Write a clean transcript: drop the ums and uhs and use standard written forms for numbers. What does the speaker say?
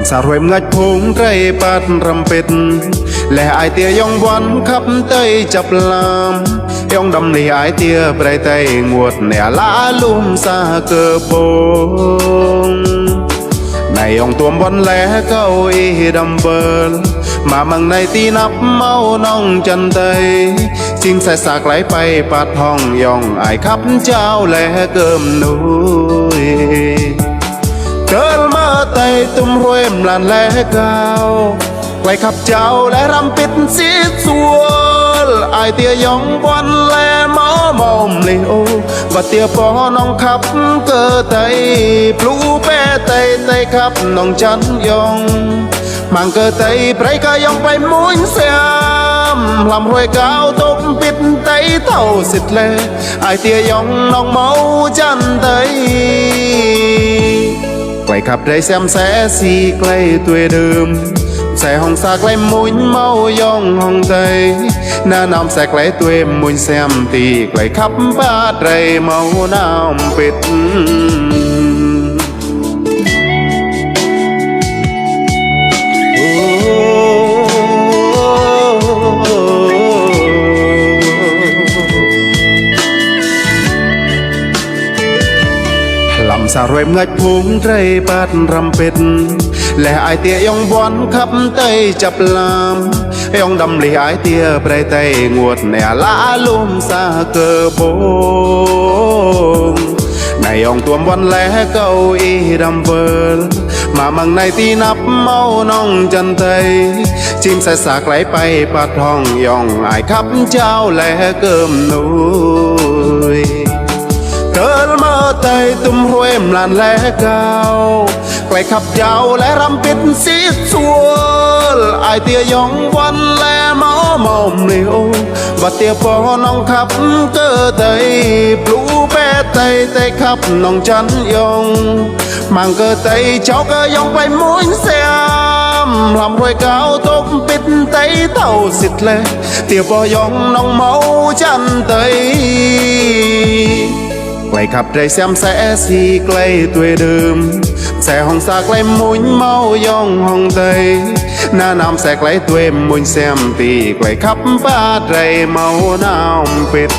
สารวยงัดพุงไตรปัดรำเป็ดและไอเตียยองวันขับเตยจับลามยองดำลีไอเตียไปไตงวดเนี่ยลาลุ่มซาเกอโปงในยองตัวบอลและเก้าอีดำเบิลมามังในตีนับเมาน้องจันเตยสิ่งใส่สากไหลไปปัดห้องยองไอขับเจ้าและเกิมนุยเกิดมาไตตุ้มรวยมลานและเก้าไกลขับเจ้าและรำปิดสีสวนไอเตียยองบอลและหมอมอมเลโอว่าเตียปอน้องขับเกิดไตปลูเป้ไตขับน้องจันยองมังเกิดไตไพรก็ยองไปมุ้งเสียมลำรวยก้าวตบปิดไตเท่าสิทธิ์เลไอเตียยองน้องเมาจันไตไกลขับได้แซมแสสีไกลตัวเดิมแสห้องสากไกลมุ้งเมายองห้องไตหน้าน้ำแสกไกลตัวมุ้งแซมตีไกลขับบาดไรเมาน้ำปิดลำสารวยงัดพุงไตรปัดรำเป็ดและไอเตียยองบอนขับเตยจับลามยองดำลีไอเตียไปไตงวดเนี่ยลาลุ่มซาเกอโบงในยองตัวบอนและเก้าอีดำเบิลมามังในตีนับเมาน้องจันเตยจิ้มใส่สากไหลไปปัดห้องยองไอขับเจ้าและเกิมนุยเกิดมาไตตุ้มรวยมลานและเก้าไกลขับยาวและรำปิดสีสวนไอเตียยองวันและหมอมอมเลโอว่าเตียปอน้องขับเกิดไตปลูเป้ไตขับน้องจันยองมังเกิดไตเจ้าก็ยองไปมุ้งเสียมลำรวยก้าวตบปิดไตเท่าสิทธิ์เลเตียปอยองน้องเมาจันไตไกลขับได้แซมแสสีไกลตัวเดิมแสห้องสากไกลมุ้งเมายองห้องไตหน้าน้ำแสกไกลตัวมุ้งแซมตีไกลขับบาดไรเมาน้ำเป็ด